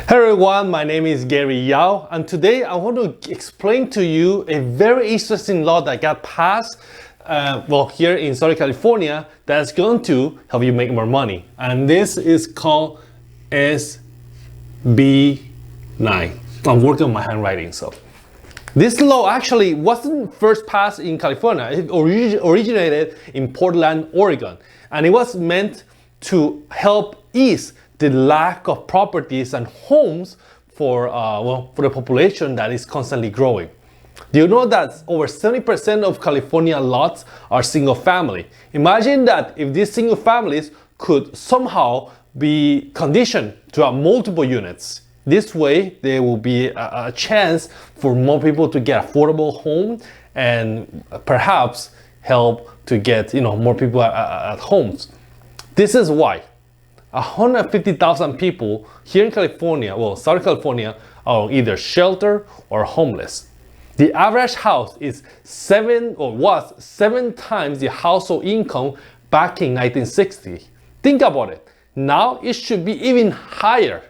Hey everyone, my name is Gary Yao, and today I want to explain to you a very interesting law that got passed here in Southern California that's going to help you make more money. And this is called SB9. I'm working on my handwriting, so. This law actually wasn't first passed in California. It originated in Portland, Oregon, and it was meant to help ease the lack of properties and homes for the population that is constantly growing. Do you know that over 70% of California lots are single family? Imagine that if these single families could somehow be conditioned to have multiple units. This way, there will be a chance for more people to get affordable home and perhaps help to get more people at homes. This is why 150,000 people here in California, Southern California, are on either shelter or homeless. The average house is was seven times the household income back in 1960. Think about it. Now it should be even higher.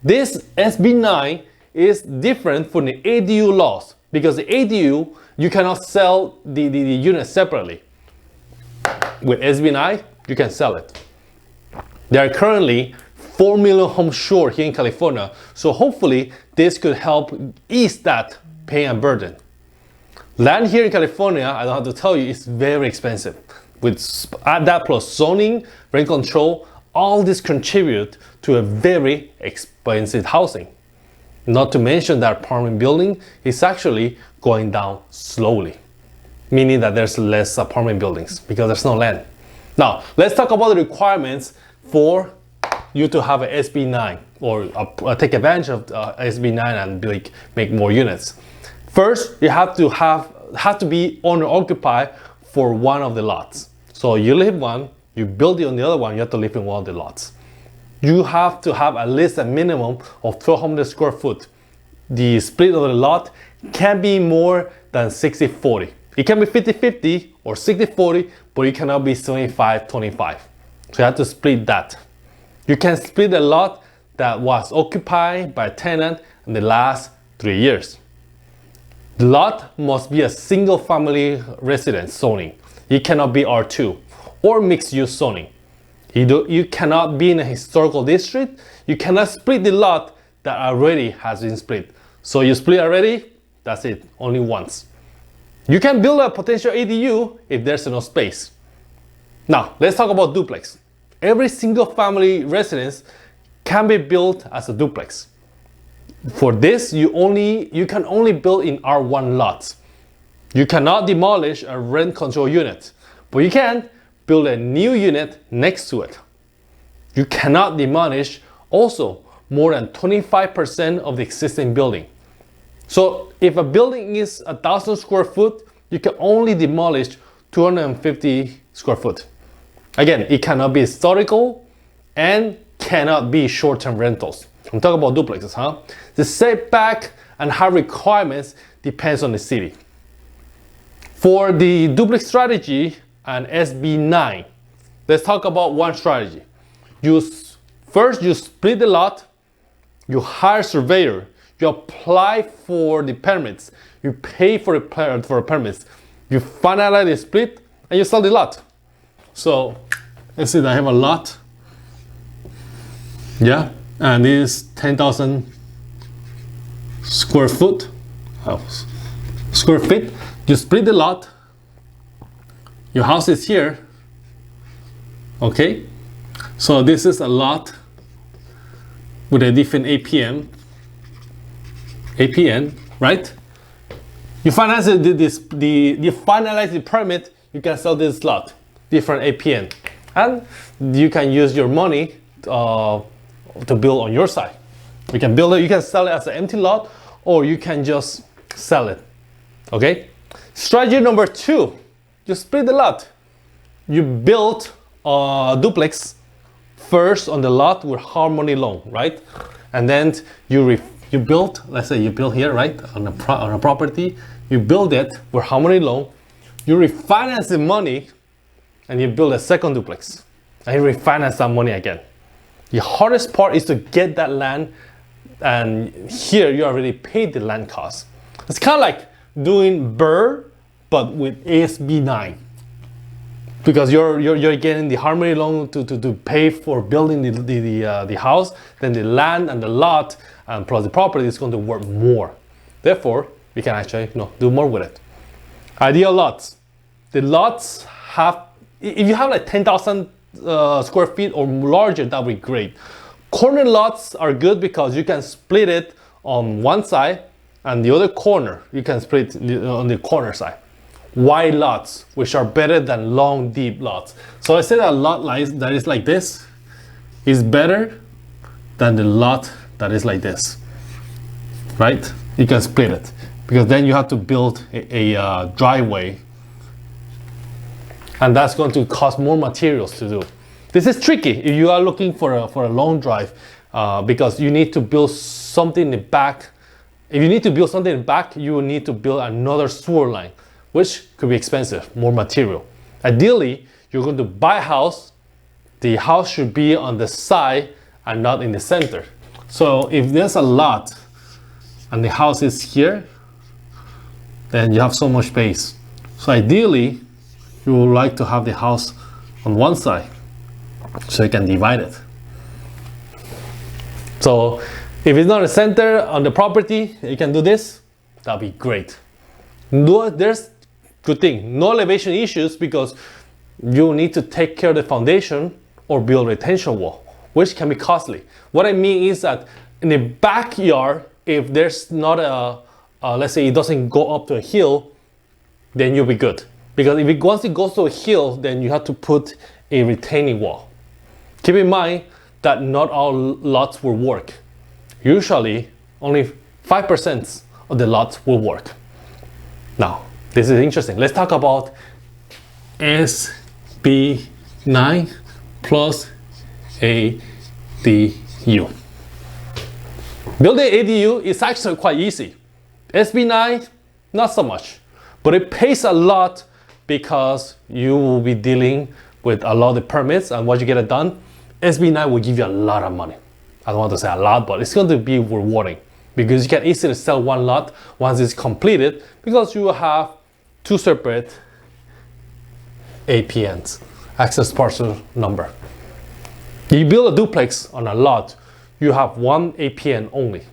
This SB9 is different from the ADU laws because the ADU, you cannot sell the unit separately. With SB9, you can sell it. There are currently 4 million homes short here in California, so hopefully this could help ease that pain and burden. Land here in California, I don't have to tell you, is very expensive. Add that plus zoning, rent control, all this contribute to a very expensive housing. Not to mention that apartment building is actually going down slowly, meaning that there's less apartment buildings because there's no land. Now, let's talk about the requirements for you to have an SB9 or take advantage of SB9 and make more units. First, you have to be owner occupied for one of the lots. So you live one, you build it on the other one, you have to live in one of the lots. You have to have at least a minimum of 1,200 square foot. The split of the lot can be more than 60-40. It can be 50-50 or 60-40, but it cannot be 75-25. So you have to split that. You can split a lot that was occupied by a tenant in the last 3 years. The lot must be a single family residence zoning. It cannot be R2 or mixed use zoning. You cannot be in a historical district. You cannot split the lot that already has been split. So you split already, that's it, only once. You can build a potential ADU if there's no space. Now, let's talk about duplex. Every single family residence can be built as a duplex. For this, you can only build in R1 lots. You cannot demolish a rent control unit, but you can build a new unit next to it. You cannot demolish also more than 25% of the existing building. So if a building is 1,000 square foot, you can only demolish 250 square foot. Again, it cannot be historical and cannot be short-term rentals. I'm talking about duplexes, huh? The setback and height requirements depends on the city. For the duplex strategy and SB9, let's talk about one strategy. First, you split the lot, you hire a surveyor, you apply for the permits, you pay for the permits, you finalize the split, and you sell the lot. So let's say that I have a lot, and this is 10,000 square feet. You split the lot. Your house is here, okay? So this is a lot with a different APN, right? You finalize the permit, you can sell this lot, different APN, and you can use your money to build on your side. You can build it, you can sell it as an empty lot, or you can just sell it, okay? Strategy number 2. You split the lot. You build a duplex first on the lot with Harmony loan, right? And then you build, let's say you build here, right, on a property. You build it with Harmony loan. You refinance the money, and you build a second duplex. And you refinance that money again. The hardest part is to get that land and here you already paid the land cost. It's kind of like doing BRRRR, but with SB9. Because you're getting the Harmony loan to pay for building the house, then the land and the lot and plus the property is going to work more. Therefore, we can actually do more with it. Ideal lots. The lots have, if you have like 10,000 square feet or larger, that would be great. Corner lots are good because you can split it on one side and the other corner, you can split it on the corner side. Wide lots, which are better than long, deep lots. So I said a lot that is like this is better than the lot that is like this, right? You can split it because then you have to build a driveway, and that's going to cost more materials to do. This is tricky if you are looking for a long drive because you need to build something in the back. If you need to build something in the back, you will need to build another sewer line, which could be expensive, more material. Ideally, you're going to buy a house. The house should be on the side and not in the center. So if there's a lot and the house is here, then you have so much space. So ideally, you would like to have the house on one side so you can divide it. So if it's not a center on the property, you can do this, that'd be great. No, there's good thing, no elevation issues because you need to take care of the foundation or build a retention wall, which can be costly. What I mean is that in the backyard, if there's not let's say it doesn't go up to a hill, then you'll be good. Because once it goes to a hill, then you have to put a retaining wall. Keep in mind that not all lots will work. Usually, only 5% of the lots will work. Now, this is interesting. Let's talk about SB9 plus ADU. Building ADU is actually quite easy. SB9, not so much, but it pays a lot because you will be dealing with a lot of the permits and once you get it done, SB9 will give you a lot of money. I don't want to say a lot, but it's going to be rewarding because you can easily sell one lot once it's completed because you will have two separate APNs, access parcel number. If you build a duplex on a lot, you have one APN only.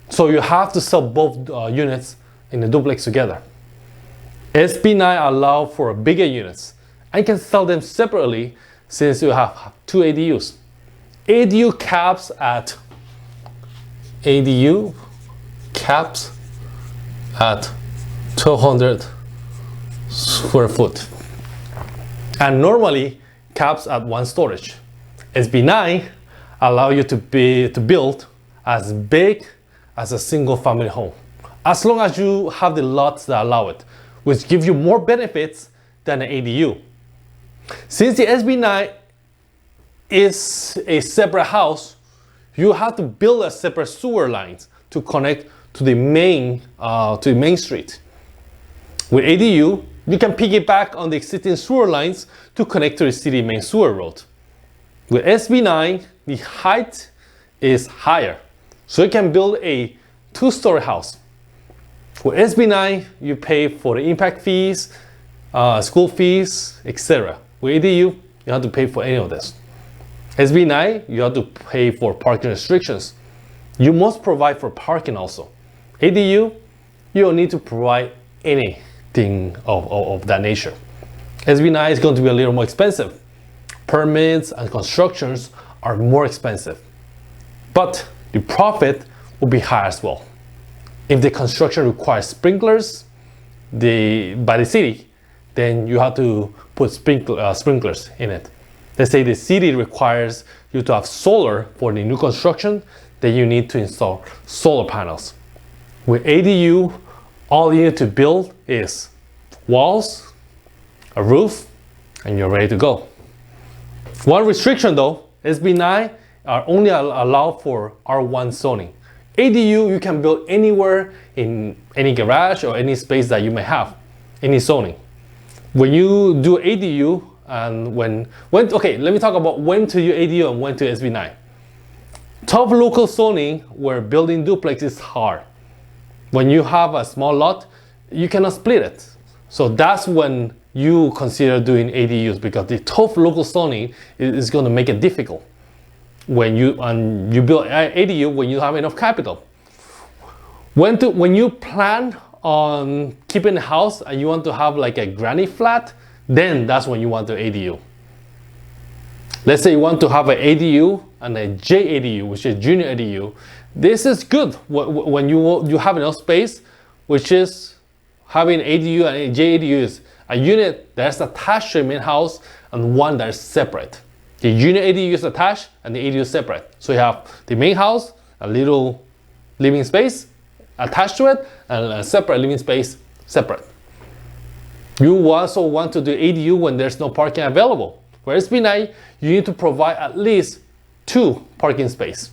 So you have to sell both units in the duplex together. SB9 allow for bigger units and you can sell them separately since you have two ADUs. ADU caps at 1,200 square foot and normally caps at one storage. SB9 allow you to build as big as a single family home as long as you have the lots that allow it, which give you more benefits than an ADU. Since the SB9 is a separate house, you have to build a separate sewer lines to connect to the main street. With ADU, you can piggyback on the existing sewer lines to connect to the city main sewer road. With SB9, the height is higher, so you can build a two-story house. With SB9, you pay for the impact fees, school fees, etc. With ADU, you have to pay for any of this. SB9, you have to pay for parking restrictions. You must provide for parking also. ADU, you don't need to provide anything of that nature. SB9 is going to be a little more expensive. Permits and constructions are more expensive, but the profit will be higher as well. If the construction requires sprinklers by the city, then you have to put sprinklers in it. Let's say the city requires you to have solar for the new construction, then you need to install solar panels. With ADU, all you need to build is walls, a roof, and you're ready to go. One restriction though, SB9 are only allowed for R1 zoning. ADU, you can build anywhere in any garage or any space that you may have, any zoning. When you do ADU, and okay, let me talk about when to do ADU and when to SB9. Tough local zoning where building duplex is hard. When you have a small lot, you cannot split it. So that's when you consider doing ADUs, because the tough local zoning is going to make it difficult when you build ADU when you have enough capital. When you plan on keeping a house and you want to have like a granny flat, then that's when you want the ADU. Let's say you want to have an ADU and a JADU, which is junior ADU. This is good when you have enough space, which is having ADU and a JADU is a unit that's attached to the main house and one that is separate. The junior ADU is attached and the ADU is separate. So you have the main house, a little living space attached to it, and a separate living space separate. You also want to do ADU when there's no parking available. For SB9, you need to provide at least 2 parking spaces.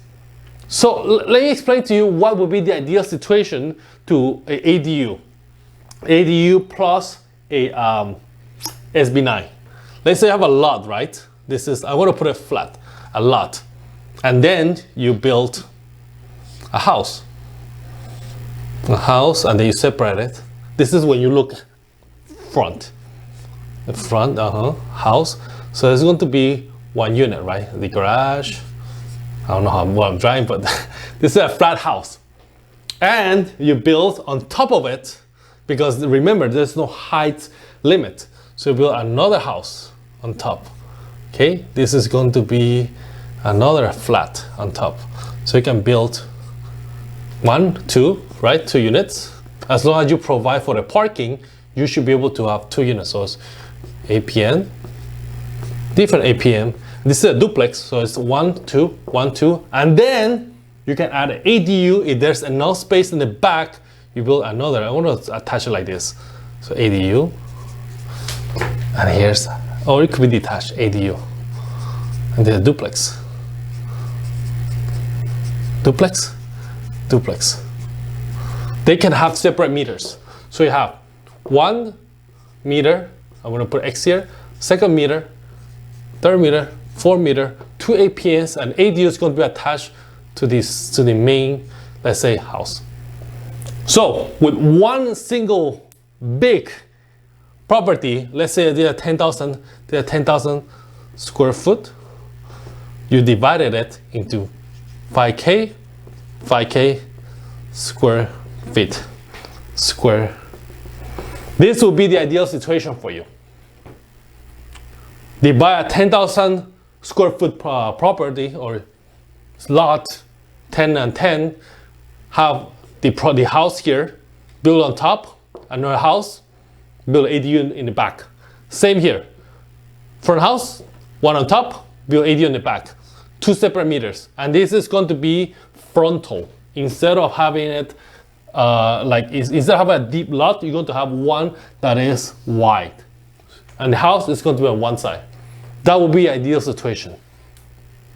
So let me explain to you what would be the ideal situation to an ADU. ADU plus a SB9. Let's say you have a lot, right? This is, I want to put it flat, a lot. And then you build a house. And then you separate it. This is when you look front. The front, house. So there's going to be 1 unit, right? The garage. I don't know what I'm driving, but this is a flat house. And you build on top of it, because remember, there's no height limit. So you build another house on top. Okay, this is going to be another flat on top. So you can build 1, 2, right? 2 units. As long as you provide for the parking, you should be able to have 2 units. So it's APN, different APM. This is a duplex, so it's 1, 2, 1, 2, and then you can add an ADU. If there's enough space in the back, you build another. I want to attach it like this. So ADU, and here's, or it could be detached, ADU, and then a duplex. Duplex, duplex. They can have separate meters. So you have 1 meter, I'm going to put X here, 2nd meter, 3rd meter, 4th meter, 2 APNs, and ADU is going to be attached to the main, let's say, house. So with one single big property, let's say they are 10,000 square foot, you divided it into 5K square feet. This will be the ideal situation for you. They buy a 10,000 square foot property or lot, 10 and 10, have the house here, build on top, another house, build ADU in the back. Same here. Front house, 1 on top, build ADU in the back. 2 separate meters. And this is going to be frontal. Instead of having it instead of having a deep lot, you're going to have one that is wide. And the house is going to be on one side. That will be ideal situation.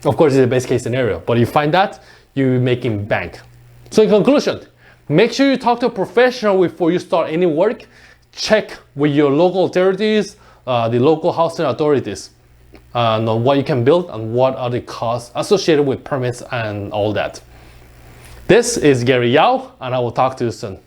Of course, it's the best case scenario, but you find that, you're making bank. So in conclusion, make sure you talk to a professional before you start any work. Check with your local authorities, the local housing authorities, on what you can build and what are the costs associated with permits and all that. This is Gary Yao, and I will talk to you soon.